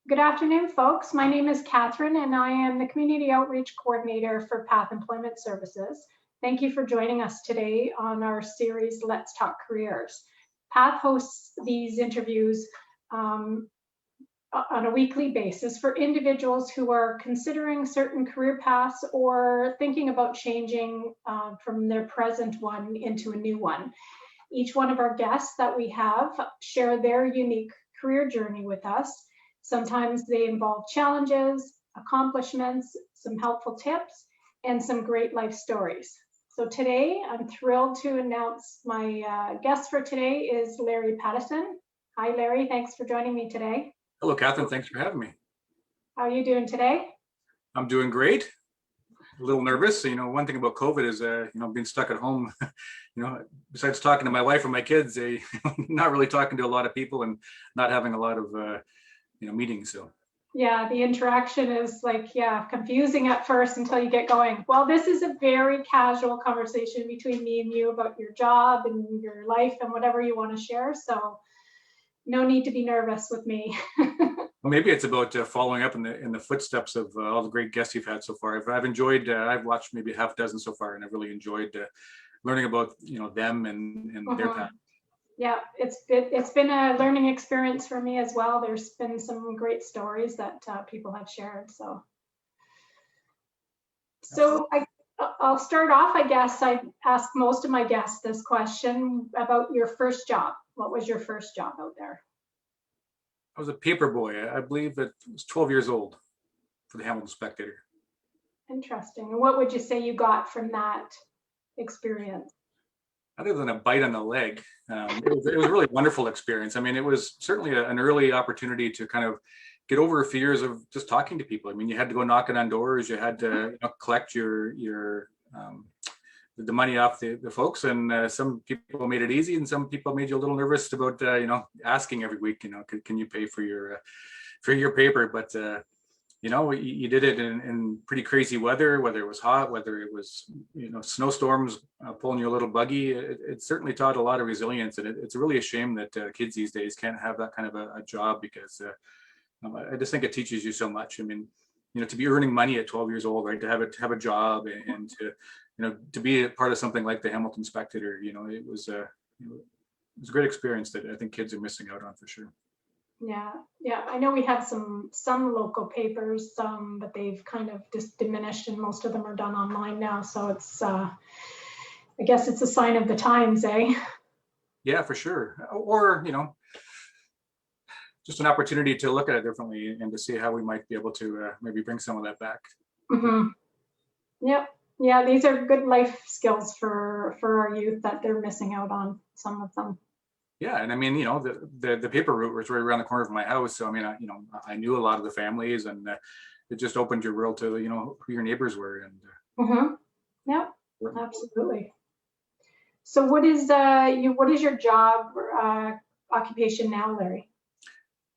Good afternoon, folks. My name is Catherine, and I am the Community Outreach Coordinator for PATH Employment Services. Thank you for joining us today on our series, Let's Talk Careers. PATH hosts these interviews on a weekly basis for individuals who are considering certain career paths or thinking about changing from their present one into a new one. Each one of our guests that we have share their unique career journey with us. Sometimes they involve challenges, accomplishments, some helpful tips, and some great life stories. So today, I'm thrilled to announce my guest for today is Larry Pattison. Hi, Larry. Thanks for joining me today. Hello, Catherine. Thanks for having me. How are you doing today? I'm doing great. A little nervous. One thing about COVID is, being stuck at home, besides talking to my wife and my kids, not really talking to a lot of people and not having a lot of, meetings. So. Yeah, the interaction is confusing at first until you get going. Well, this is a very casual conversation between me and you about your job and your life and whatever you want to share. So no need to be nervous with me. Well, maybe it's about following up in the footsteps of all the great guests you've had so far. I've enjoyed. I've watched maybe half a dozen so far, and I've really enjoyed learning about them and their path. Yeah, it's been a learning experience for me as well. There's been some great stories that people have shared. So I'll start off. I guess I ask most of my guests this question about your first job. What was your first job out there? I was a paper boy. I believe that I was 12 years old for the Hamilton Spectator. Interesting. And what would you say you got from that experience? Other than a bite on the leg, it was a really wonderful experience. I mean, it was certainly an early opportunity to kind of get over fears of just talking to people. I mean, you had to go knocking on doors, you had to collect the money off the folks, and some people made it easy, and some people made you a little nervous about asking every week. Can you pay for your paper? But you did it in pretty crazy weather, whether it was hot, whether it was, snowstorms pulling your little buggy. It certainly taught a lot of resilience. And it's really a shame that kids these days can't have that kind of a job, because I just think it teaches you so much. I mean, to be earning money at 12 years old, right, to have a job and to be a part of something like the Hamilton Spectator, it was a great experience that I think kids are missing out on for sure. Yeah. I know we have some local papers, but they've kind of just diminished, and most of them are done online now. So it's, I guess it's a sign of the times, eh? Yeah, for sure. Or, just an opportunity to look at it differently and to see how we might be able to maybe bring some of that back. Mm-hmm. Yep. Yeah, these are good life skills for our youth that they're missing out on, some of them. Yeah, and I mean, the paper route was right around the corner of my house. So I mean, I knew a lot of the families, and it just opened your world to who your neighbors were. And yeah, absolutely. So what is your job occupation now, Larry?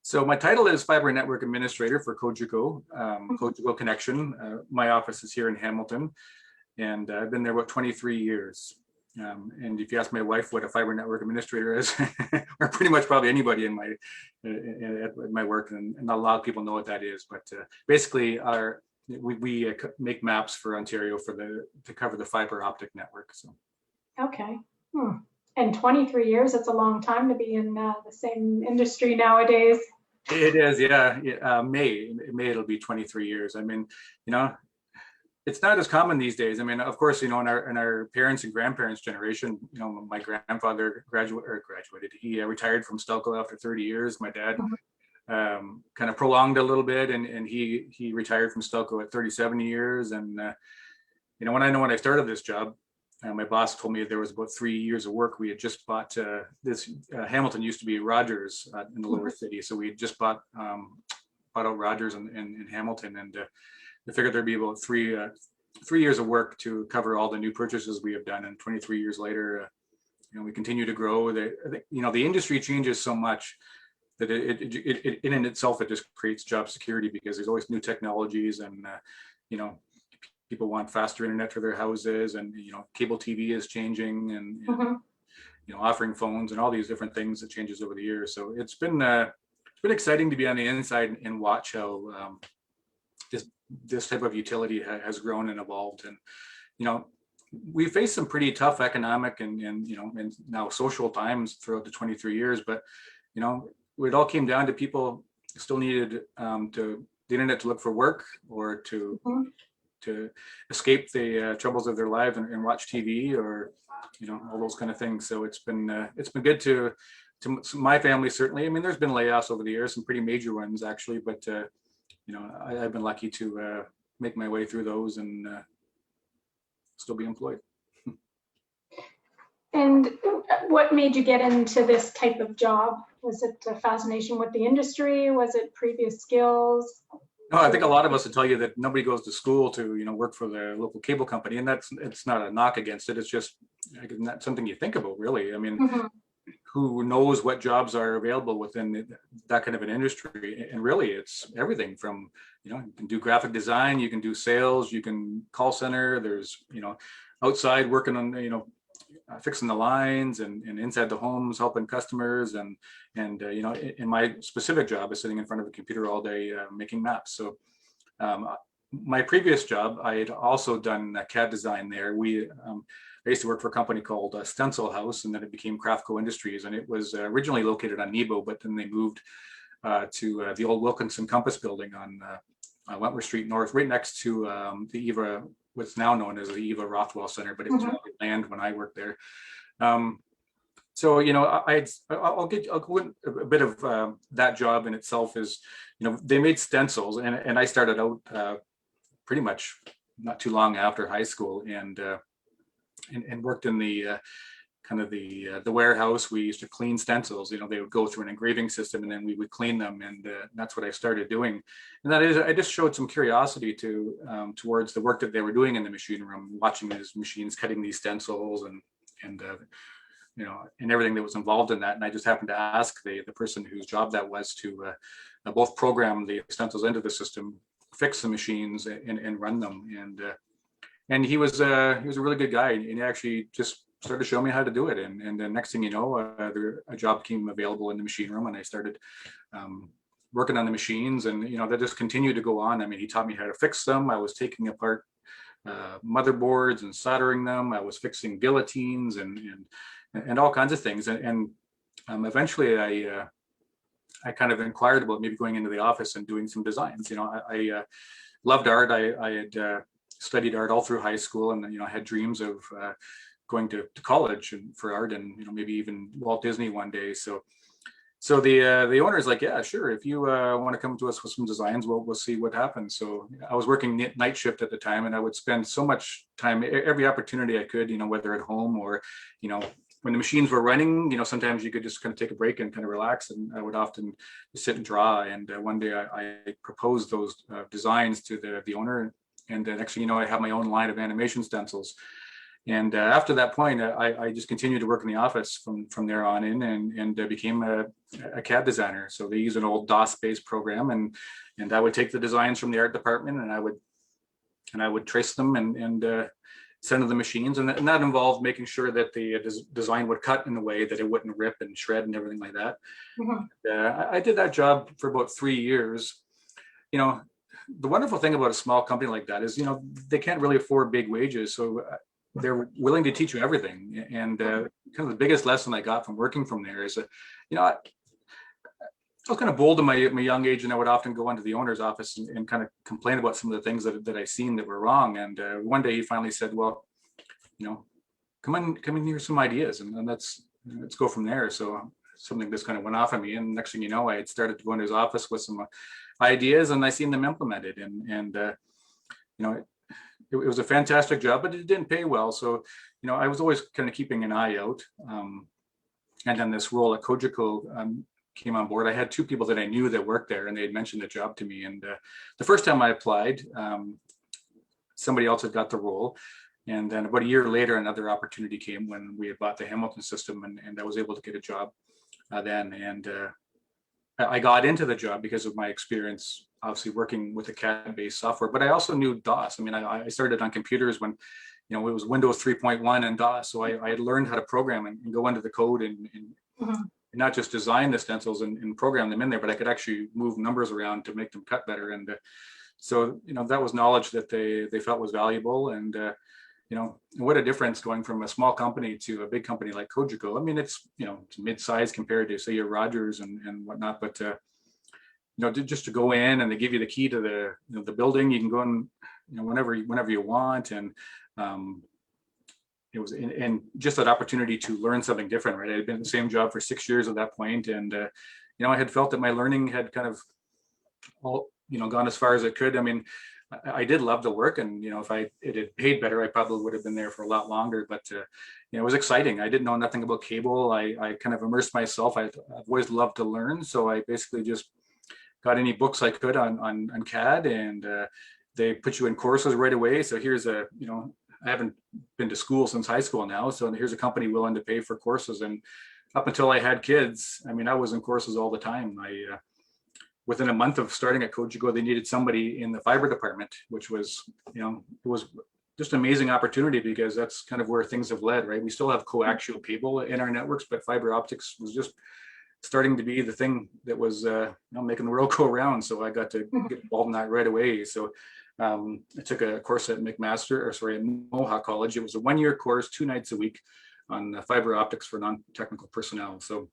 So my title is Fiber Network Administrator for Cogeco, Cogeco Connection. My office is here in Hamilton, and I've been there about 23 years. And if you ask my wife what a fiber network administrator is, or pretty much probably anybody in my work, and not a lot of people know what that is. But basically, we make maps for Ontario to cover the fiber optic network. So. Okay. And 23 years, it's a long time to be in the same industry nowadays. It is, yeah. May it'll be 23 years. I mean, it's not as common these days. I mean, of course, in our parents' and grandparents' generation, my grandfather graduated. He retired from Stelco after 30 years. My dad kind of prolonged a little bit, and he retired from Stelco at 37 years. And when I started this job, my boss told me there was about 3 years of work. We had just bought this. Hamilton used to be Rogers in the lower city, so we had just bought out Rogers in Hamilton, and I figured there'd be about 3 years of work to cover all the new purchases we have done. And 23 years later, we continue to grow. The industry changes so much that it in itself, it just creates job security, because there's always new technologies, and people want faster internet for their houses, and cable TV is changing, and offering phones and all these different things that changes over the years. So it's been been exciting to be on the inside and watch how this type of utility has grown and evolved. And we faced some pretty tough economic and and now social times throughout the 23 years, but it all came down to people still needed to the internet to look for work, or to escape the troubles of their life and watch TV, or all those kind of things. So it's been good to my family, certainly. I mean, there's been layoffs over the years, some pretty major ones actually, but I've been lucky to make my way through those and still be employed. And what made you get into this type of job? Was it a fascination with the industry? Was it previous skills? No, I think a lot of us will tell you that nobody goes to school to work for the local cable company, and it's not a knock against it. It's just not something you think about, really. I mean, who knows what jobs are available within that kind of an industry? And really, it's everything from you can do graphic design, you can do sales, you can call center. There's outside working on fixing the lines, and inside the homes helping customers, and in my specific job is sitting in front of a computer all day making maps. So my previous job, I had also done CAD design there. I used to work for a company called Stencil House, and then it became Craftco Industries, and it was originally located on Nebo, but then they moved to the old Wilkinson Compass building on Wentworth Street North, right next to the Eva, what's now known as the Eva Rothwell Center, but it was land when I worked there. So I'll go in a bit of that job in itself. Is they made stencils, and I started out pretty much not too long after high school, and worked in the kind of the warehouse. We used to clean stencils. They would go through an engraving system, and then we would clean them, and that's what I started doing. And that is, I just showed some curiosity towards the work that they were doing in the machine room, watching these machines cutting these stencils, and everything that was involved in that. And I just happened to ask the person whose job that was to both program the stencils into the system, fix the machines, and run them. And he was a really good guy, and he actually just started to show me how to do it. And then next thing you know, a job became available in the machine room, and I started working on the machines, and that just continued to go on. I mean, he taught me how to fix them. I was taking apart motherboards and soldering them. I was fixing guillotines and all kinds of things. And eventually I kind of inquired about maybe going into the office and doing some designs. I loved art. I had studied art all through high school, and I had dreams of going to college and for art, and maybe even Walt Disney one day. So the owner is like, yeah, sure, if you want to come to us with some designs, we'll see what happens. So I was working night shift at the time, and I would spend so much time, every opportunity I could, whether at home or when the machines were running, sometimes you could just kind of take a break and kind of relax, and I would often sit and draw. And one day I proposed those designs to the owner, and next thing you know, I have my own line of animation stencils. And after that point, I just continued to work in the office from there on in, and became a CAD designer. So they use an old DOS-based program, and I would take the designs from the art department, and I would trace them and send to the machines, and that involved making sure that the design would cut in a way that it wouldn't rip and shred and everything like that. I did that job for about 3 years. The wonderful thing about a small company like that is, they can't really afford big wages, so they're willing to teach you everything. And kind of the biggest lesson I got from working from there is that, I was kind of bold in my young age, and I would often go into the owner's office and kind of complain about some of the things that I seen that were wrong. And one day he finally said, well, come in here, some ideas, and let's go from there. So something just kind of went off of me, and next thing you know, I had started to go into his office with some ideas, and I seen them implemented. And it was a fantastic job, but it didn't pay well. So, I was always kind of keeping an eye out. And then this role at Cogeco came on board. I had 2 people that I knew that worked there, and they had mentioned the job to me. And the first time I applied, somebody else had got the role. And then about a year later, another opportunity came when we had bought the Hamilton system, and I was able to get a job then. And I got into the job because of my experience, obviously working with a CAD-based software, but I also knew DOS. I mean, I started on computers when, it was Windows 3.1 and DOS. So I had learned how to program and go into the code and not just design the stencils and program them in there, but I could actually move numbers around to make them cut better. And so, that was knowledge that they felt was valuable. And, what a difference going from a small company to a big company like Cogeco. I mean, it's, it's mid-size compared to, say, your Rogers and whatnot, but, just to go in and they give you the key to the building, you can go in, whenever you want. And it was, and just that opportunity to learn something different, right? I had been in the same job for 6 years at that point. And, I had felt that my learning had kind of all, gone as far as it could. I mean, I did love the work, and if it had paid better, I probably would have been there for a lot longer. But it was exciting. I didn't know nothing about cable. I kind of immersed myself. I've always loved to learn, so I basically just got any books I could on CAD, and they put you in courses right away. So here's I haven't been to school since high school now, so here's a company willing to pay for courses. And up until I had kids, I mean, I was in courses all the time. Within a month of starting at Cogeco, they needed somebody in the fiber department, which was, it was just an amazing opportunity, because that's kind of where things have led, right? We still have coaxial cable in our networks, but fiber optics was just starting to be the thing that was, making the world go around. So I got to get involved in that right away. So I took a course at at Mohawk College. It was a 1-year course, 2 nights a week on fiber optics for non-technical personnel. So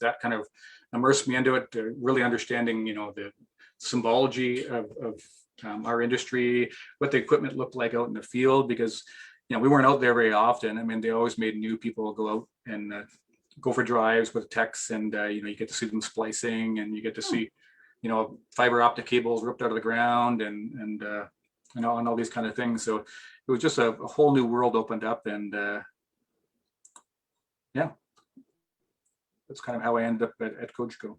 that kind of immersed me into it, really understanding, the symbology of our industry, what the equipment looked like out in the field, because, we weren't out there very often. I mean, they always made new people go out and go for drives with techs, and, you get to see them splicing, and you get to see, fiber optic cables ripped out of the ground, and all these kind of things. So it was just a whole new world opened up, and yeah. That's kind of how I ended up at Cogeco.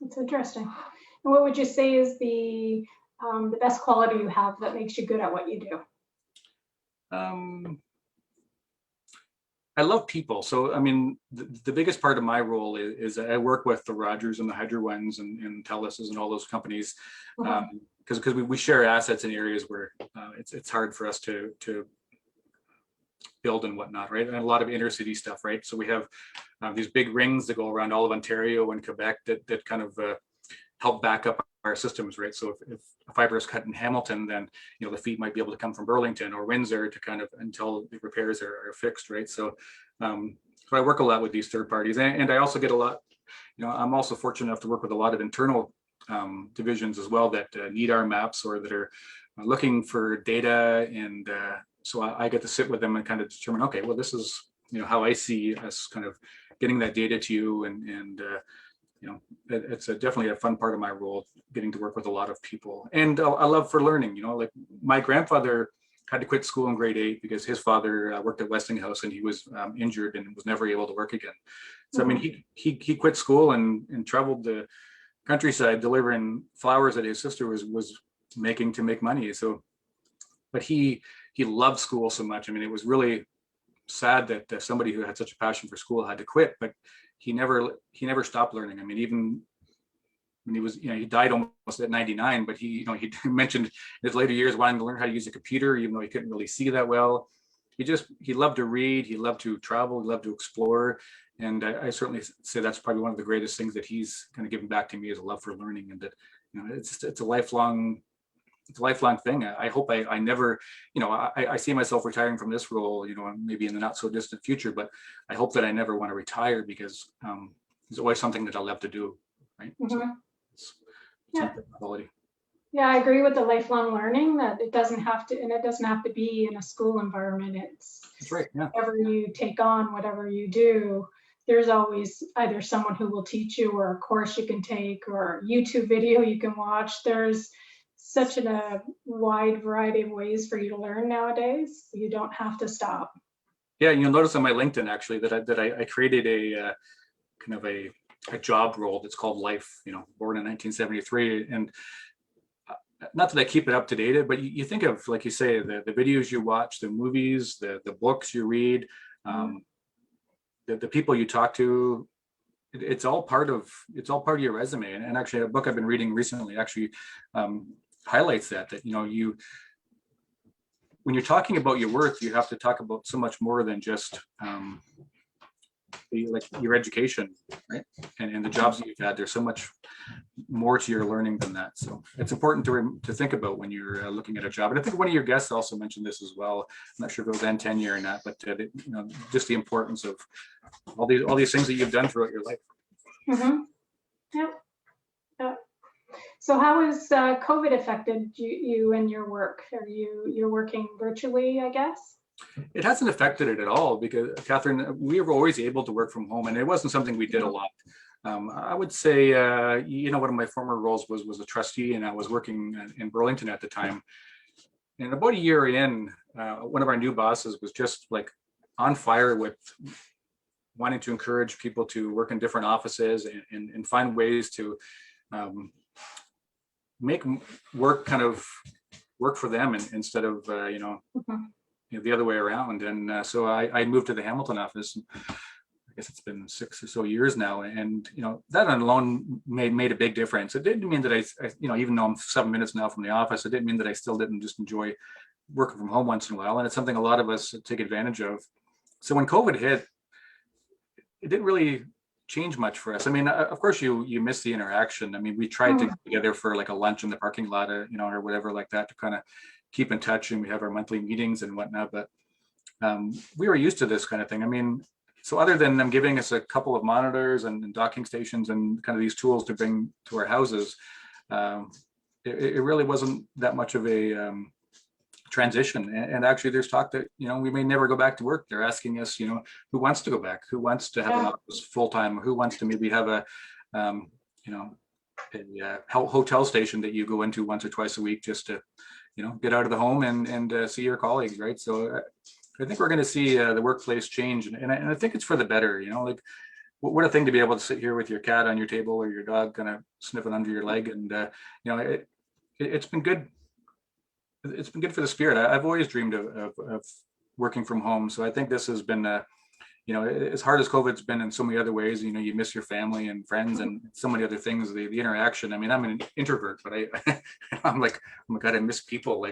That's interesting. And what would you say is the best quality you have that makes you good at what you do? I love people. So, I mean, the biggest part of my role is I work with the Rogers and the Hydro Ones and Teluses and all those companies, because we share assets in areas where it's hard for us to build and whatnot, right? And a lot of intercity stuff, right? So we have these big rings that go around all of Ontario and Quebec that kind of help back up our systems, right? So if a fiber is cut in Hamilton, then the feet might be able to come from Burlington or Windsor to kind of until the repairs are fixed, right? So so I work a lot with these third parties, and I also get a lot. I'm also fortunate enough to work with a lot of internal divisions as well that need our maps or that are looking for data, and so I get to sit with them and kind of determine, okay, well, this is how I see us kind of getting that data to you, and it's definitely a fun part of my role, getting to work with a lot of people, and I love for learning. Like my grandfather had to quit school in grade 8 because his father worked at Westinghouse, and he was injured and was never able to work again. So I mean, he quit school and traveled the countryside delivering flowers that his sister was making to make money. So, but he loved school so much. I mean, it was really sad that somebody who had such a passion for school had to quit, but he never stopped learning. I mean, even when he was, he died almost at 99, but he mentioned in his later years wanting to learn how to use a computer, even though he couldn't really see that well. He loved to read, he loved to travel, he loved to explore. And I certainly say that's probably one of the greatest things that he's kind of given back to me, is a love for learning, and that, it's a lifelong thing. I hope I never, I see myself retiring from this role, maybe in the not so distant future, but I hope that I never want to retire, because there's always something that I love to do, right? So it's quality. Yeah, I agree with the lifelong learning, that it doesn't have to be in a school environment. That's right. Yeah. Whatever you take on, whatever you do, there's always either someone who will teach you, or a course you can take, or a YouTube video you can watch. There's such a wide variety of ways for you to learn nowadays. You don't have to stop. Yeah, you'll notice on my LinkedIn actually that I created a kind of a job role that's called Life. Born in 1973, and not that I keep it up to date, but you think of, like you say, the videos you watch, the movies, the books you read, the people you talk to. It's all part of your resume. And actually, a book I've been reading recently actually highlights that you, when you're talking about your worth, you have to talk about so much more than just like your education, right? And the jobs that you've had, there's so much more to your learning than that. So it's important to think about when you're looking at a job. And I think one of your guests also mentioned this as well. I'm not sure if it was end tenure or not, but just the importance of all these things that you've done throughout your life. Mm-hmm. Yep. Yep. So how has COVID affected you and your work? You're working virtually, I guess? It hasn't affected it at all because, Catherine, we were always able to work from home, and it wasn't something we did a lot. I would say, one of my former roles was a trustee, and I was working in Burlington at the time. And about a year in, one of our new bosses was just like on fire with wanting to encourage people to work in different offices and find ways to make work kind of work for them instead of, the other way around. And so I moved to the Hamilton office. I guess it's been 6 or so years now, and that alone made a big difference. It didn't mean that I even though I'm 7 minutes now from the office, it didn't mean that I still didn't just enjoy working from home once in a while. And it's something a lot of us take advantage of. So when COVID hit, it didn't really change much for us. I mean, of course you miss the interaction. I mean, we tried to get together for like a lunch in the parking lot, or whatever like that, to kind of keep in touch, and we have our monthly meetings and whatnot. But we were used to this kind of thing. I mean, so other than them giving us a couple of monitors and docking stations and kind of these tools to bring to our houses, it really wasn't that much of a transition. And actually there's talk that, we may never go back to work. They're asking us, who wants to go back, who wants to have an office full time, or who wants to maybe have a hotel station that you go into once or twice a week just to, get out of the home and see your colleagues, right? So I think we're going to see the workplace change, and I think it's for the better. Like what a thing to be able to sit here with your cat on your table or your dog kind of sniffing under your leg, and it's been good. It's been good for the spirit. I've always dreamed of working from home, so I think this has been as hard as COVID's been in so many other ways. You miss your family and friends and so many other things. The interaction. I mean, I'm an introvert, but I'm like, oh my God, I miss people.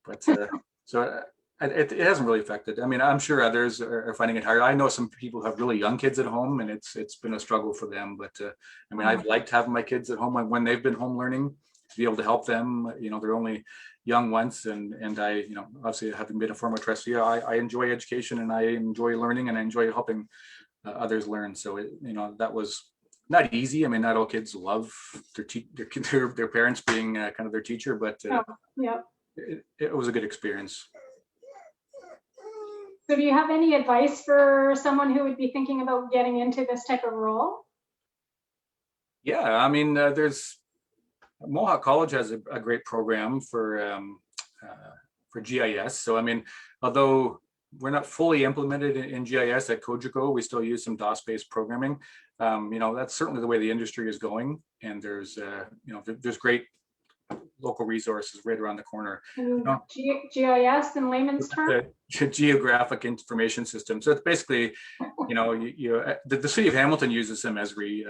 But so. It hasn't really affected. I mean, I'm sure others are finding it hard. I know some people have really young kids at home, and it's been a struggle for them. But I mean, I've liked having my kids at home when they've been home learning, to be able to help them. They're only young once, and I, obviously having been a former trustee, I enjoy education, and I enjoy learning, and I enjoy helping others learn. So that was not easy. I mean, not all kids love their parents being kind of their teacher, but it was a good experience. So do you have any advice for someone who would be thinking about getting into this type of role? Yeah, I mean, there's Mohawk College has a great program for GIS. So, I mean, although we're not fully implemented in GIS at Cogeco, we still use some DOS-based programming. That's certainly the way the industry is going. And there's great local resources right around the corner. GIS in layman's terms? Geographic Information System. So it's basically, the city of Hamilton uses some Esri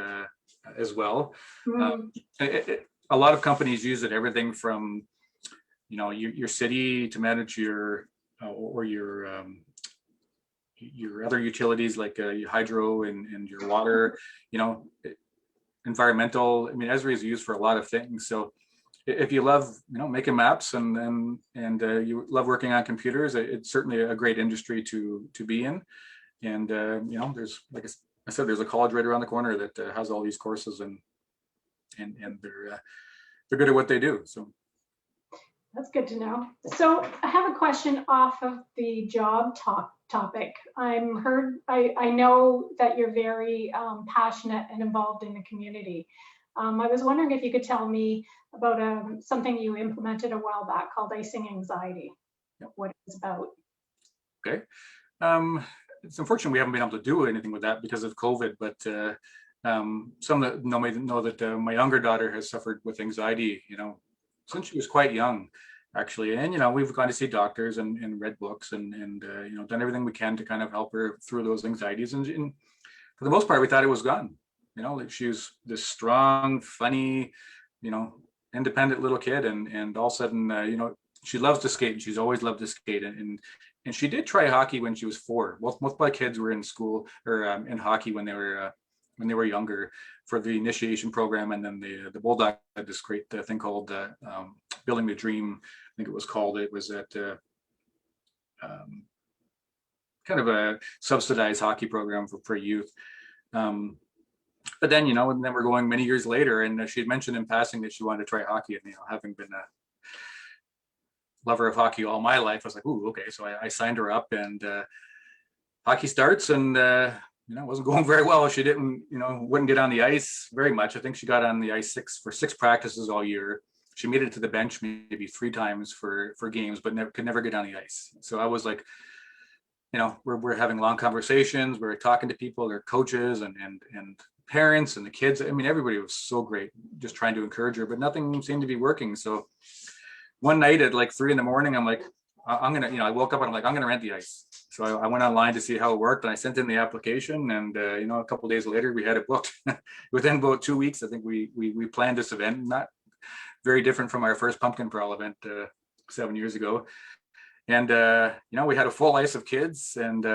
as well. A lot of companies use it. Everything from, your city to manage your other utilities like your hydro and your water. Environmental. I mean, Esri is used for a lot of things. So if you love, making maps and you love working on computers, it's certainly a great industry to be in. And there's, like I said, there's a college right around the corner that has all these courses, and they're good at what they do. So that's good to know. So I have a question off of the job topic. I know that you're very passionate and involved in the community. I was wondering if you could tell me about something you implemented a while back called Icing Anxiety. What it's about. Okay. It's unfortunate we haven't been able to do anything with that because of COVID, but some that know me know that my younger daughter has suffered with anxiety, since she was quite young, actually. And, we've gone to see doctors and read books and done everything we can to kind of help her through those anxieties. And for the most part, we thought it was gone. Like she was this strong, funny, independent little kid, and all of a sudden, she loves to skate, and she's always loved to skate, and and she did try hockey when she was 4. Both my kids were in school or in hockey when they were younger for the initiation program, and then the Bulldog had this great thing called Building the Dream. I think it was called. It was at kind of a subsidized hockey program for youth. But then, and then we're going many years later, and she had mentioned in passing that she wanted to try hockey, and having been a lover of hockey all my life, I was like, ooh, okay. So I signed her up, and hockey starts, and it wasn't going very well. She wouldn't get on the ice very much. I think she got on the ice for 6 practices all year. She made it to the bench maybe 3 times for games, but could never get on the ice. So I was like, we're having long conversations. We're talking to people, their coaches and parents and the kids. I mean, everybody was so great, just trying to encourage her, but nothing seemed to be working. So one night at like 3 a.m, I'm like, I woke up and I'm like, I'm going to rent the ice. So I went online to see how it worked, and I sent in the application, and a couple of days later we had it booked. Within about 2 weeks, I think we planned this event, not very different from our first pumpkin Brawl event 7 years ago. And we had a full ice of kids, and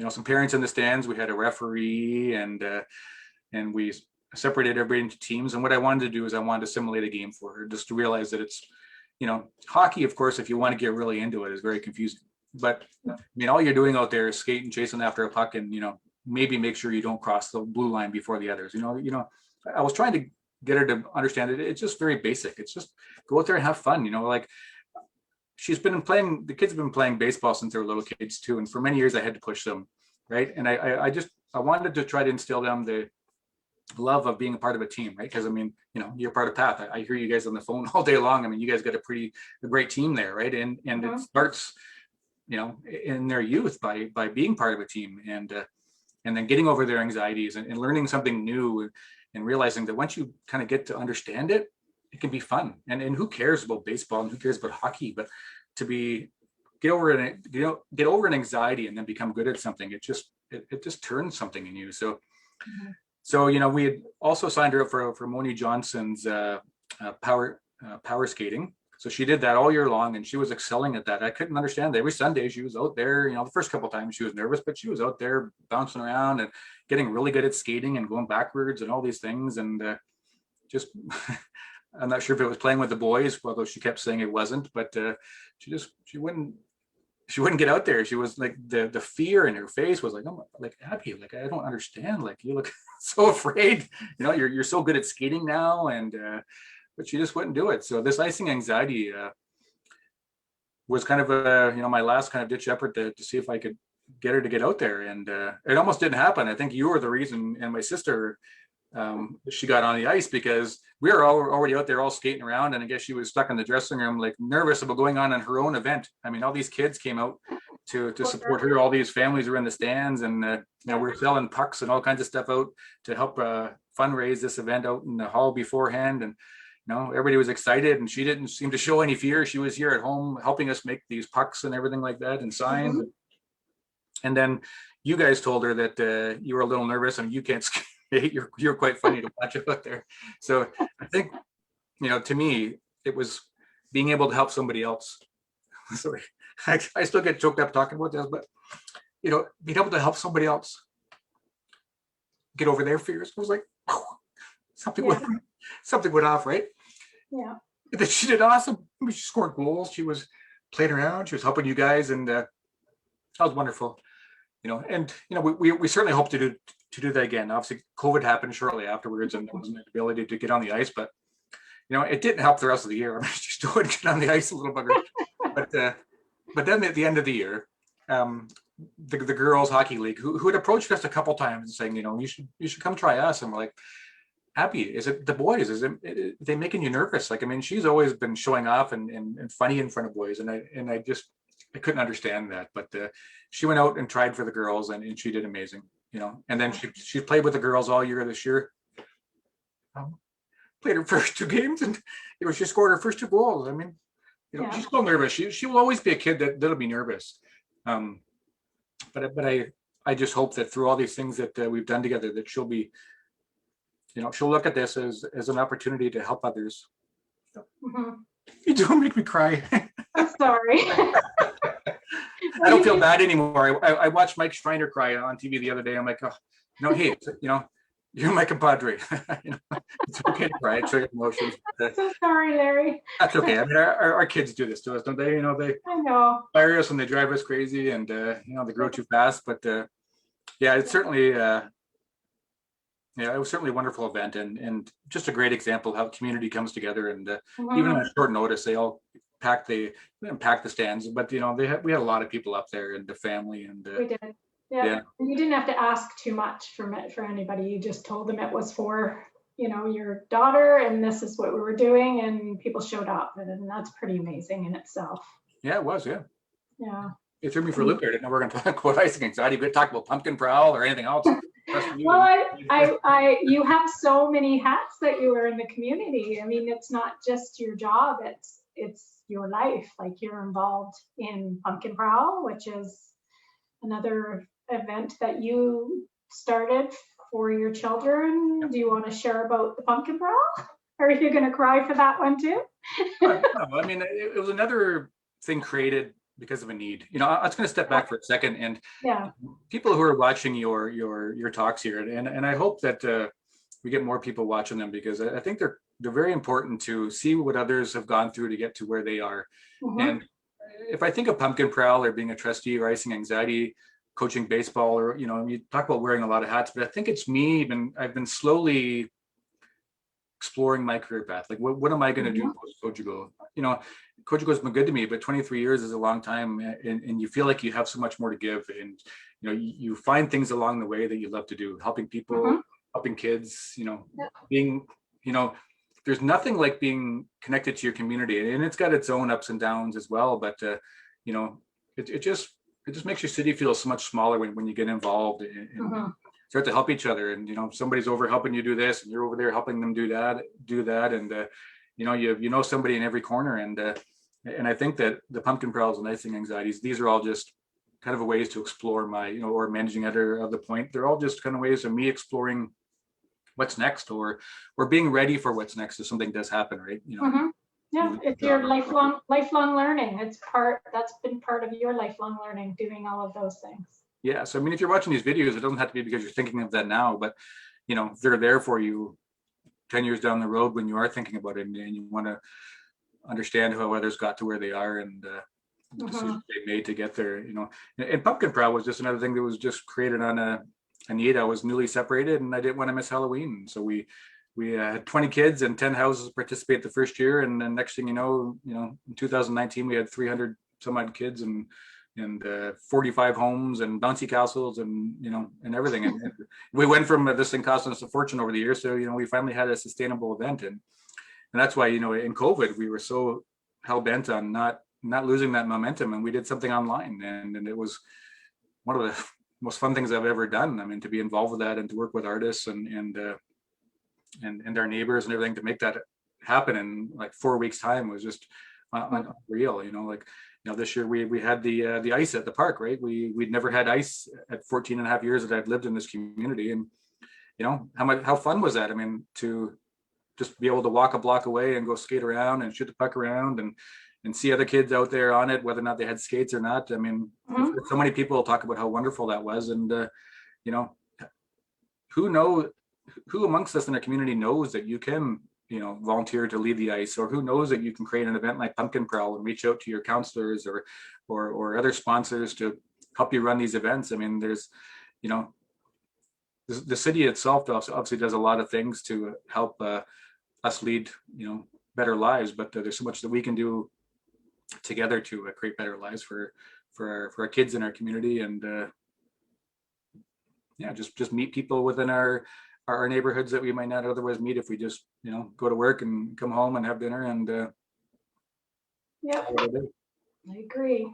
some parents in the stands. We had a referee, and we separated everybody into teams. And what I wanted to do is I wanted to simulate a game for her, just to realize that it's, hockey, of course, if you want to get really into it, is very confusing. But all you're doing out there is skating, chasing after a puck, and maybe make sure you don't cross the blue line before the others. I was trying to get her to understand it. It's just very basic. It's just go out there and have fun. Like the kids have been playing baseball since they were little kids too, and for many years I had to push them, right? And I wanted to try to instill them the love of being a part of a team, right? Because you're part of Path. I hear you guys on the phone all day long. You guys got a great team there, right? And it starts in their youth by being part of a team, and then getting over their anxieties and learning something new, and realizing that once you kind of get to understand it, it can be fun. And who cares about baseball and who cares about hockey, but to get over an anxiety and then become good at something, it just turns something in you. So we had also signed her up for Moni Johnson's power skating. So she did that all year long, and she was excelling at that. I couldn't understand that. Every Sunday she was out there. The first couple of times she was nervous, but she was out there bouncing around and getting really good at skating and going backwards and all these things. And just, I'm not sure if it was playing with the boys, although she kept saying it wasn't. But she wouldn't get out there. She was like, the fear in her face was like, oh, like, Abby, like, I don't understand. Like, you look so afraid. You're so good at skating now, and but she just wouldn't do it. So this Icing Anxiety was kind of my last kind of ditch effort to see if I could get her to get out there. And it almost didn't happen. I think you were the reason, and my sister, she got on the ice, because we were already out there all skating around. And I guess she was stuck in the dressing room, like nervous about going on in her own event. All these kids came out to support her. All these families were in the stands, and we're selling pucks and all kinds of stuff out to help fundraise this event out in the hall beforehand. And everybody was excited, and she didn't seem to show any fear. She was here at home helping us make these pucks and everything like that, and signs. And then you guys told her that you were a little nervous and you can't skate. You're quite funny to watch out there. So I think, to me, it was being able to help somebody else. Sorry, I still get choked up talking about this, but being able to help somebody else get over their fears was like, something went off, right? Yeah. But she did awesome. She scored goals. She was playing around. She was helping you guys, and that was wonderful. And we certainly hope to do that again. Obviously, COVID happened shortly afterwards, and there wasn't the ability to get on the ice. But it didn't help the rest of the year. She still would get on the ice a little bit. But then at the end of the year, the girls hockey league, who had approached us a couple times saying, you should come try us, and we're like, Abby, is it the boys? Is they making you nervous? Like, she's always been showing off and funny in front of boys, and I couldn't understand that. But she went out and tried for the girls, and she did amazing, And then she played with the girls all year this year. Played her first 2 games, and she scored her first 2 goals. She's still nervous. She will always be a kid that'll be nervous. But I just hope that through all these things that we've done together, that she'll be. She'll look at this as an opportunity to help others. You don't make me cry. I'm sorry. I don't feel bad anymore. I watched Mike Schreiner cry on TV the other day. I'm like, oh, hey, you're my compadre. It's okay to cry, show your emotions. So sorry, Larry. That's okay. I mean, our kids do this to us, don't they? They I know. fire us and they drive us crazy, and they grow too fast. But yeah, it's certainly it was certainly a wonderful event, and just a great example of how the community comes together. And even on short notice, they all they didn't pack the stands, but we had a lot of people up there, and the family, and we did. Yeah. And you didn't have to ask too much for anybody. You just told them it was for your daughter, and this is what we were doing, and people showed up, and that's pretty amazing in itself. Yeah, it was. Yeah. It threw me for a loop there. I didn't know we were going to talk about icing anxiety. We could talk about pumpkin prowl or anything else. Well, you have so many hats that you wear in the community. I mean, it's not just your job, it's your life. Like, you're involved in Pumpkin Prowl, which is another event that you started for your children. Do you want to share about the Pumpkin Prowl? Or are you going to cry for that one too? No, I mean, it was another thing created because of a need. I was going to step back for a second, and people who are watching your talks here, and I hope that we get more people watching them, because I think they're very important to see what others have gone through to get to where they are. And if I think of Pumpkin Prowl or being a trustee or Icing Anxiety, coaching baseball, or you talk about wearing a lot of hats, but I think it's me. I've been slowly exploring my career path. Like, what am I going to do post Cogeco? Cogeco has been good to me, but 23 years is a long time, and you feel like you have so much more to give, and you find things along the way that you love to do, helping people, helping kids. Being there's nothing like being connected to your community, and it's got its own ups and downs as well. But it just makes your city feel so much smaller when you get involved and start to help each other. And somebody's over helping you do this, and you're over there helping them do that, and you somebody in every corner. And I think that the Pumpkin Prowls and Icing Anxieties, these are all just kind of ways to explore my or managing editor of the point. They're all just kind of ways of me exploring what's next, or being ready for what's next if something does happen, right? Yeah, it's your lifelong learning. That's been part of your lifelong learning, doing all of those things. Yeah, so I mean, if you're watching these videos, it doesn't have to be because you're thinking of that now, but they're there for you 10 years down the road when you are thinking about it, and you want to understand how others got to where they are, and the decisions they made to get there. And Pumpkin Prowl was just another thing that was just created on a need. I was newly separated, and I didn't want to miss Halloween, so we had 20 kids and 10 houses participate the first year, and then next thing in 2019 we had 300 some odd kids and 45 homes and bouncy castles and everything. And we went from this thing costing us a fortune over the years, so we finally had a sustainable event, and that's why in COVID we were so hell bent on not losing that momentum, and we did something online, and it was one of the most fun things I've ever done. I mean, to be involved with that and to work with artists and our neighbors and everything to make that happen in like 4 weeks time was just unreal. This year we had the ice at the park, right? We'd never had ice at 14 and a half years that I've lived in this community, and how fun was that? I mean, to just be able to walk a block away and go skate around and shoot the puck around and see other kids out there on it, whether or not they had skates or not. I mean, so many people talk about how wonderful that was, and who amongst us in our community knows that you can volunteer to lead the ice, or who knows that you can create an event like Pumpkin Prowl and reach out to your counselors or other sponsors to help you run these events. I mean, there's the city itself obviously does a lot of things to help us lead better lives, but there's so much that we can do together to create better lives for our kids in our community, and just meet people within our neighborhoods that we might not otherwise meet if we just go to work and come home and have dinner and I agree.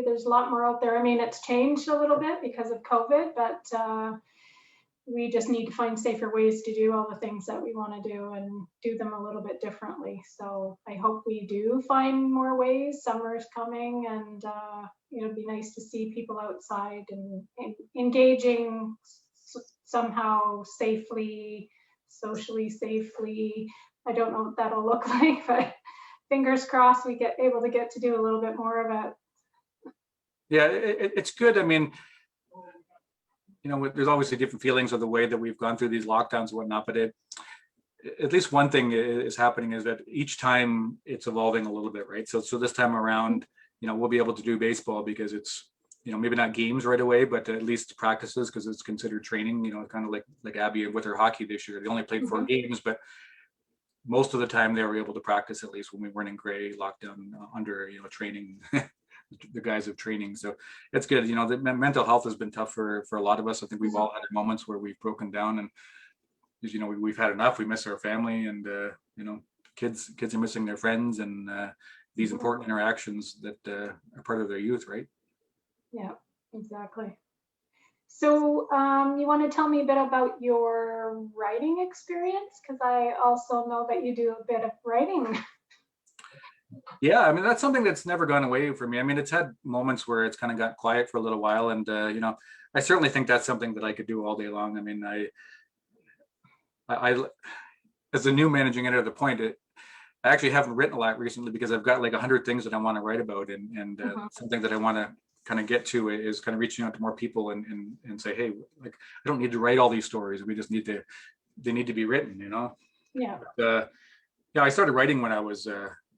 There's a lot more out there. I mean, it's changed a little bit because of COVID, but we just need to find safer ways to do all the things that we want to do and do them a little bit differently. So I hope we do find more ways. Summer's coming, and it'd be nice to see people outside and engaging somehow safely, socially safely. I don't know what that'll look like, but fingers crossed we get able to do a little bit more of it. Yeah, it's good. I mean, there's obviously different feelings of the way that we've gone through these lockdowns and whatnot, but at least one thing is happening is that each time it's evolving a little bit, right? So this time around, we'll be able to do baseball because it's, maybe not games right away, but at least practices, because it's considered training, kind of like Abby with her hockey this year. They only played 4 games, but most of the time they were able to practice, at least when we weren't in gray lockdown under, training, the guise of training. So it's good. The mental health has been tough for a lot of us. I think we've all had moments where we've broken down, and we've had enough. We miss our family, and kids are missing their friends, and these important interactions that are part of their youth, right? Yeah, exactly. So you want to tell me a bit about your writing experience? Because I also know that you do a bit of writing. Yeah, I mean, that's something that's never gone away for me. I mean, it's had moments where it's kind of got quiet for a little while, and I certainly think that's something that I could do all day long. I mean, I as a new managing editor of The Point, I actually haven't written a lot recently because I've got like 100 things that I want to write about, and something that I want to kind of get to is kind of reaching out to more people and say, hey, like, I don't need to write all these stories. We just they need to be written, Yeah. But, yeah, I started writing when I was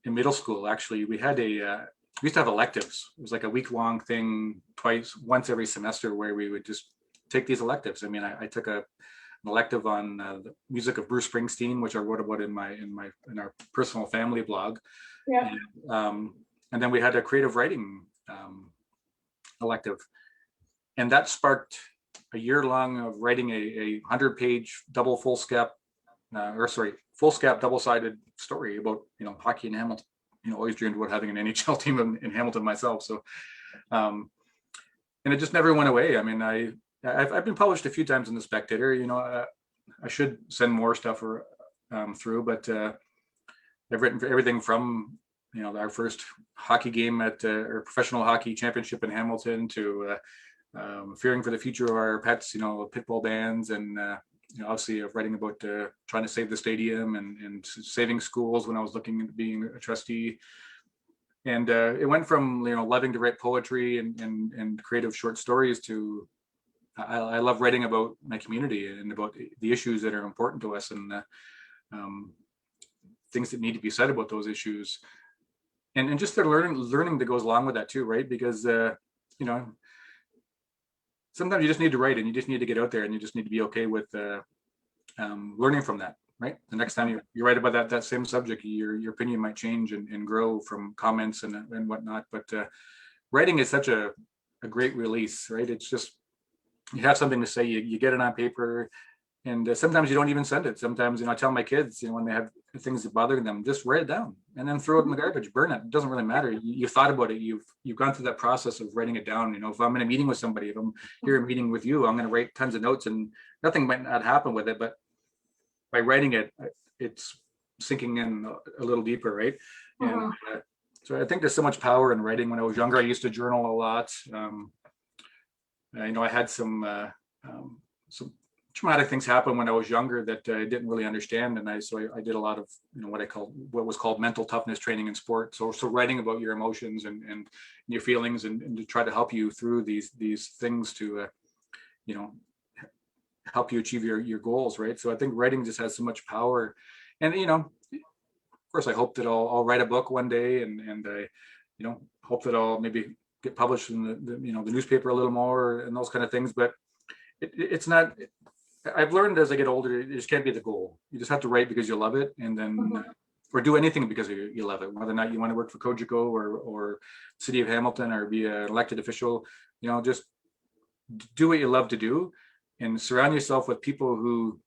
in middle school. Actually, we used to have electives. It was like a week-long thing, once every semester, where we would just take these electives. I mean, I took an elective on the music of Bruce Springsteen, which I wrote about in our personal family blog. Yeah. And then we had a creative writing elective, and that sparked a year long of writing a 100-page full-scap double-sided story about hockey in Hamilton. Always dreamed about having an NHL team in Hamilton myself. So, and it just never went away. I mean, I've been published a few times in the Spectator. I should send more stuff through, but I've written for everything from our first hockey game at our professional hockey championship in Hamilton to fearing for the future of our pets, pitbull bands, and obviously writing about trying to save the stadium and saving schools when I was looking at being a trustee. And it went from loving to write poetry and creative short stories to I love writing about my community and about the issues that are important to us, and things that need to be said about those issues, and just the learning that goes along with that too, right? Because sometimes you just need to write, and you just need to get out there, and you just need to be okay with learning from that, right? The next time you write about that same subject, your opinion might change and grow from comments and whatnot. But writing is such a great release, right? It's just, you have something to say, you get it on paper, and sometimes you don't even send it. Sometimes, I tell my kids, when they have things that bother them, just write it down and then throw it in the garbage, burn it. It doesn't really matter. You thought about it. You've gone through that process of writing it down. If I'm in a meeting with somebody, if I'm here in a meeting with you, I'm going to write tons of notes, and nothing might not happen with it, but by writing it, it's sinking in a little deeper, right? And so I think there's so much power in writing. When I was younger, I used to journal a lot. I had some traumatic things happen when I was younger that I didn't really understand, and I did a lot of what was called mental toughness training in sport. So writing about your emotions and your feelings, and to try to help you through these things to help you achieve your goals, right? So I think writing just has so much power, and of course I hope that I'll write a book one day, and I hope that I'll maybe get published in the newspaper a little more and those kind of things. But it's not. I've learned as I get older, it just can't be the goal. You just have to write because you love it, and then or do anything because you love it. Whether or not you want to work for Cogeco or City of Hamilton or be an elected official, just do what you love to do, and surround yourself with people who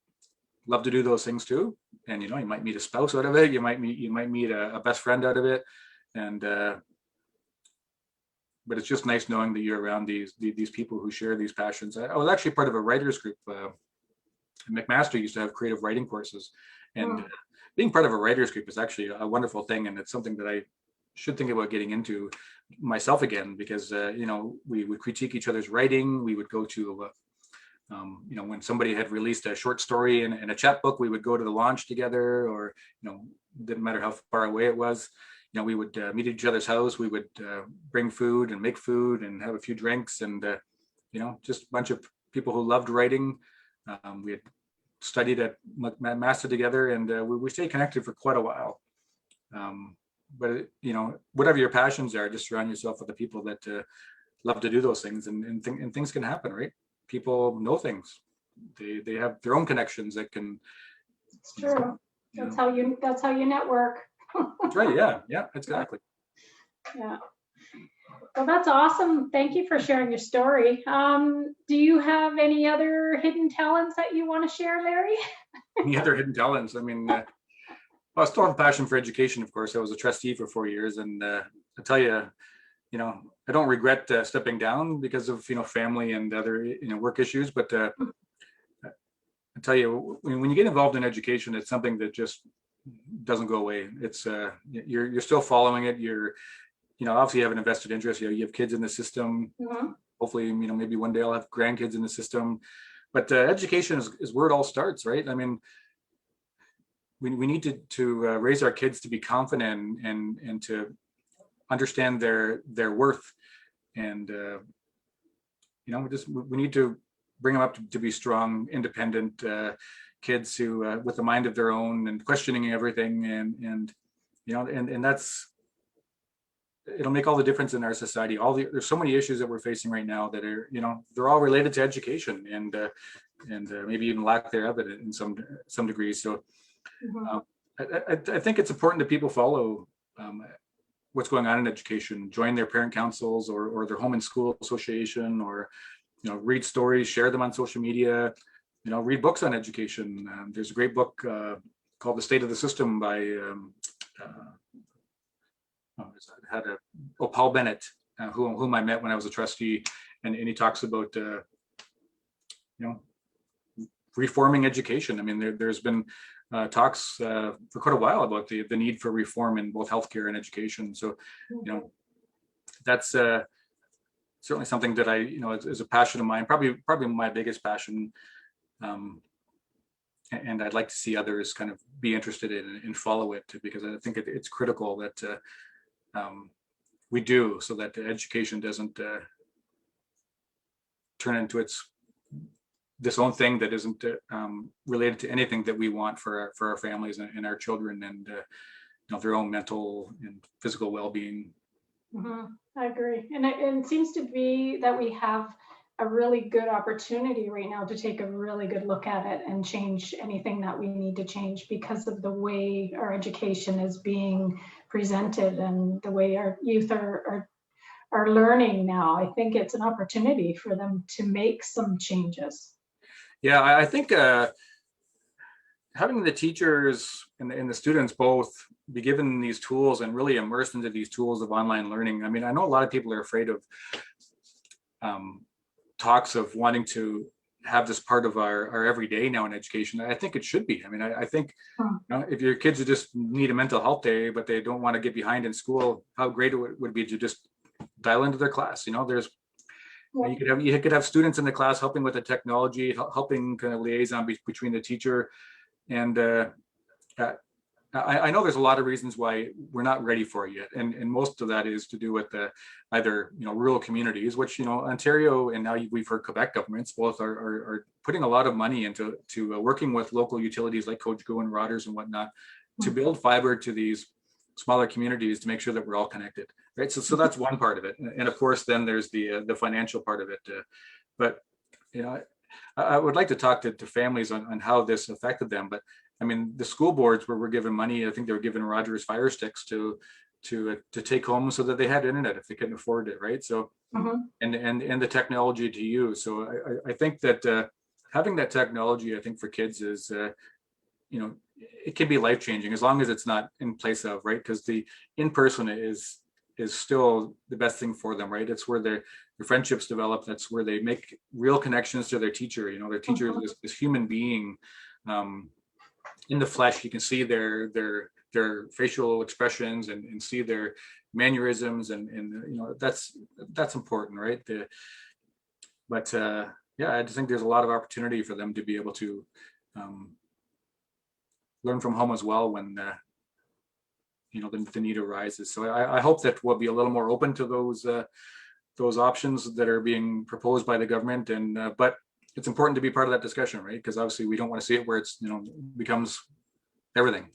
love to do those things too. And you might meet a spouse out of it. You might meet a best friend out of it, and but it's just nice knowing that you're around these people who share these passions. I was actually part of a writers group. McMaster used to have creative writing courses, and being part of a writers group is actually a wonderful thing, and it's something that I should think about getting into myself again, because we would critique each other's writing. We would go to when somebody had released a short story in a chapbook, we would go to the launch together, or didn't matter how far away it was. we would meet at each other's house. We would bring food and make food and have a few drinks, and just a bunch of people who loved writing. We had studied at master together, and we stayed connected for quite a while. But whatever your passions are, just surround yourself with the people that love to do those things, and things can happen, right? People know things. They have their own connections that can. It's true. That's how you network. That's right. Yeah, exactly. Yeah. Well, that's awesome. Thank you for sharing your story. Do you have any other hidden talents that you want to share, Larry? Any other hidden talents? I mean, I still have a passion for education, of course. I was a trustee for 4 years, and I tell you, I don't regret stepping down because of family and other work issues. But I tell you, when you get involved in education, it's something that just doesn't go away. It's you're still following it. You're obviously you have an invested interest. You have kids in the system. Mm-hmm. Hopefully, maybe one day I'll have grandkids in the system. But education is where it all starts, right? I mean, we need to raise our kids to be confident and to understand their worth, and we need to bring them up to be strong, independent kids who with a mind of their own and questioning everything, and that's, it'll make all the difference in our society. There's so many issues that we're facing right now that are they're all related to education and maybe even lack thereof in some degree. So I think it's important that people follow what's going on in education, join their parent councils or their home and school association, or read stories, share them on social media, read books on education. There's a great book called The State of the System by Paul Bennett, whom I met when I was a trustee, and he talks about reforming education. I mean, there's been talks for quite a while about the need for reform in both healthcare and education. So, that's certainly something that I, is a passion of mine, probably my biggest passion. And I'd like to see others kind of be interested in and follow it, because I think it's critical that we do, so that the education doesn't turn into this own thing that isn't related to anything that we want for our families and our children, and their own mental and physical well-being. Mm-hmm. I agree, and it seems to be that we have a really good opportunity right now to take a really good look at it and change anything that we need to change, because of the way our education is being presented and the way our youth are learning now. I think it's an opportunity for them to make some changes. Yeah, I think having the teachers and the students both be given these tools and really immersed into these tools of online learning. I mean, I know a lot of people are afraid of talks of wanting to have this part of our everyday now in education. I think it should be. I mean, I think if your kids just need a mental health day, but they don't want to get behind in school, how great it would be to just dial into their class. There's you could have students in the class helping with the technology, helping kind of liaison between the teacher and I know there's a lot of reasons why we're not ready for it yet, and most of that is to do with either rural communities, which Ontario and now we've heard Quebec governments both are putting a lot of money into working with local utilities like Cogeco and Rogers and whatnot to build fiber to these smaller communities to make sure that we're all connected, right? So that's one part of it, and of course then there's the financial part of it. But I would like to talk to families on how this affected them. But I mean, the school boards were given money. I think they were given Rogers Fire Sticks to take home so that they had internet if they couldn't afford it, right? So and the technology to use. So I think that having that technology, I think for kids is it can be life changing as long as it's not in place of, right? Because the in person is still the best thing for them, right? It's where their friendships develop. That's where they make real connections to their teacher. Their teacher is this human being in the flesh. You can see their facial expressions and see their mannerisms, and that's important, right? But I just think there's a lot of opportunity for them to be able to learn from home as well when the need arises. So I hope that we'll be a little more open to those options that are being proposed by the government. And but it's important to be part of that discussion, right? Because obviously we don't want to see it where it's becomes everything,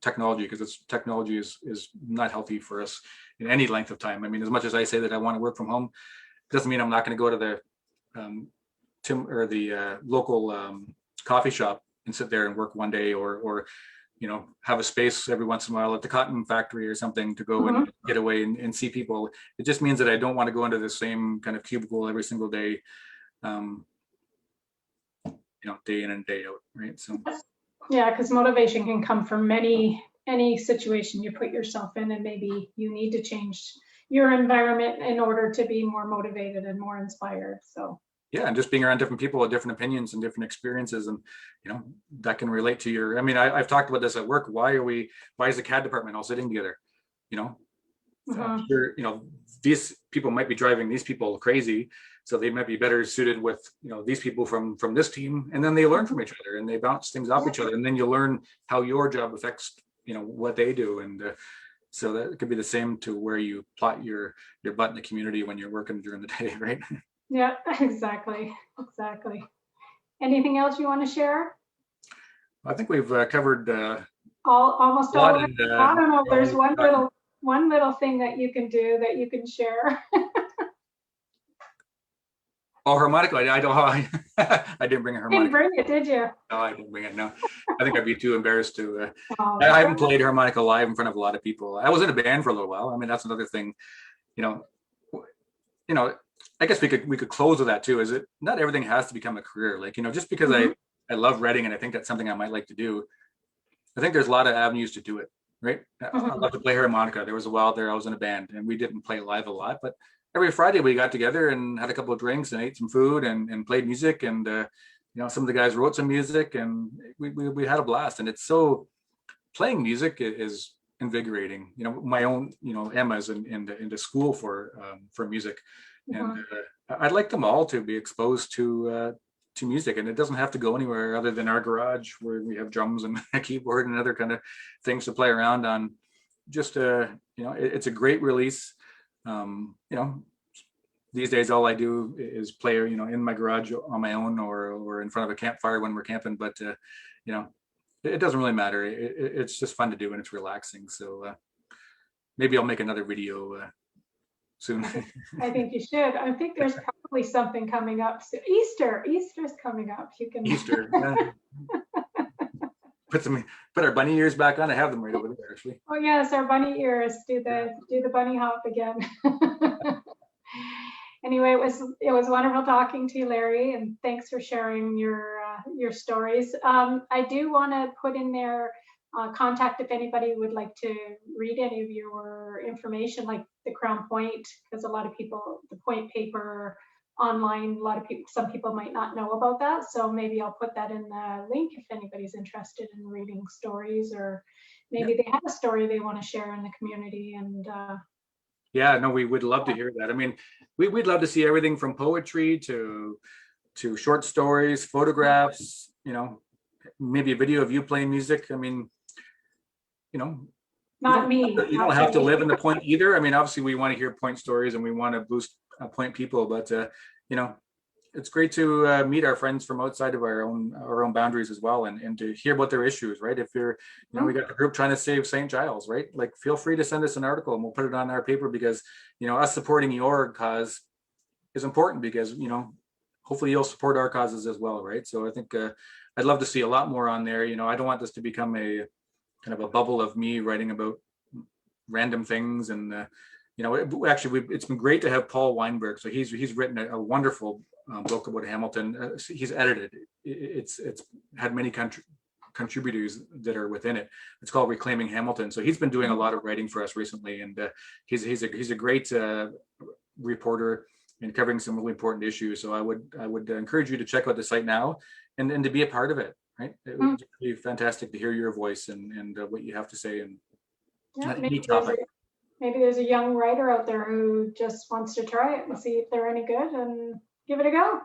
technology, because technology is not healthy for us in any length of time. I mean, as much as I say that I want to work from home, it doesn't mean I'm not going to go to the local coffee shop and sit there and work one day, or have a space every once in a while at the cotton factory or something to go and get away and see people. It just means that I don't want to go into the same kind of cubicle every single day, day in and day out, right? So yeah, because motivation can come from any situation you put yourself in, and maybe you need to change your environment in order to be more motivated and more inspired. So yeah, and just being around different people with different opinions and different experiences, and that can relate to your. I mean, I've talked about this at work. Why is the CAD department all sitting together? Sure, these people might be driving these people crazy, so they might be better suited with these people from this team, and then they learn from each other and they bounce things off each other, and then you learn how your job affects what they do, and so that could be the same to where you plot your butt in the community when you're working during the day, right? Yeah, exactly. Anything else you want to share? I think we've covered almost all. And, I don't know. There's one little thing that you can do that you can share. Oh, harmonica! I don't. I didn't bring a harmonica. You didn't bring it, did you? No, I didn't bring it. No, I think I'd be too embarrassed to. I haven't played harmonica live in front of a lot of people. I was in a band for a little while. I mean, that's another thing. I guess we could close with that too. Is it not everything has to become a career? Like just because I love writing and I think that's something I might like to do. I think there's a lot of avenues to do it, right? I love to play harmonica. There was a while there I was in a band and we didn't play live a lot, but every Friday we got together and had a couple of drinks and ate some food and played music, and some of the guys wrote some music, and we had a blast. And it's so, playing music is invigorating. My own Emma's into school for music, and I'd like them all to be exposed to music, and it doesn't have to go anywhere other than our garage where we have drums and a keyboard and other kind of things to play around on. Just it's a great release. These days all I do is play in my garage on my own, or in front of a campfire when we're camping, but it doesn't really matter. It's just fun to do and it's relaxing. So maybe I'll make another video soon. I think you should. I think there's probably something coming up. So Easter's coming up. You can Easter. Put our bunny ears back on. I have them right over there, actually. Oh yes, our bunny ears. Do the bunny hop again. Anyway, it was wonderful talking to you, Larry, and thanks for sharing your stories. I do want to put in there contact if anybody would like to read any of your information, like the Crown Point, because a lot of people, the point paper online, some people might not know about that. So maybe I'll put that in the link if anybody's interested in reading stories, or maybe they have a story they want to share in the community. And yeah, no, we would love to hear that. I mean, we'd love to see everything from poetry to short stories, photographs, maybe a video of you playing music. I mean, not me. You don't have to live in the point either. I mean, obviously we want to hear point stories and we want to boost point people, but it's great to meet our friends from outside of our own boundaries as well, and to hear about their issues, right? If you're, we got a group trying to save St. Giles, right? Like, feel free to send us an article and we'll put it on our paper, because, us supporting your cause is important, because, hopefully you'll support our causes as well, right? So I think I'd love to see a lot more on there. I don't want this to become a kind of a bubble of me writing about random things. And, it's been great to have Paul Weinberg. So he's written a wonderful book about Hamilton. He's edited it. It's had many contributors that are within it. It's called Reclaiming Hamilton. So he's been doing a lot of writing for us recently, and he's a great reporter and covering some really important issues. So I would encourage you to check out the site now and to be a part of it. Right, it would be fantastic to hear your voice and what you have to say. And maybe there's a young writer out there who just wants to try it and see if they're any good, and give it a go.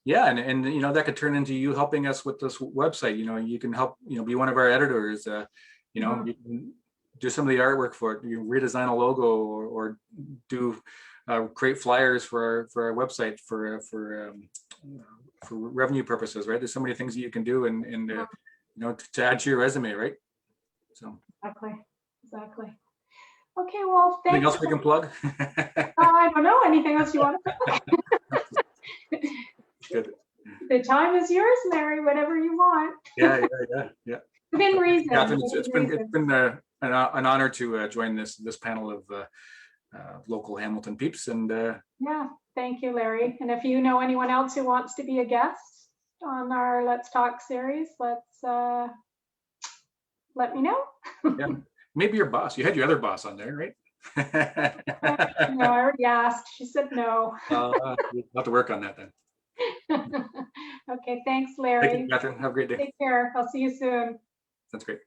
Yeah, and that could turn into you helping us with this website. You can help, be one of our editors. You can do some of the artwork for it. You redesign a logo, or do create flyers for our website for revenue purposes, right? There's so many things that you can do, and you know, to add to your resume, right? So exactly. Okay, well, thanks. Anything else we can plug? I don't know. Anything else you want to plug? Good. The time is yours, Larry. Whatever you want. Yeah. Within reason. Catherine, it's been an honor to join this panel of local Hamilton peeps, and yeah, thank you, Larry. And if you know anyone else who wants to be a guest on our Let's Talk series, let me know. Yeah, maybe your boss. You had your other boss on there, right? No, I already asked. She said no. You'll have to work on that then. Okay, thanks, Larry. Thank you, Catherine. Have a great day. Take care. I'll see you soon. That's great.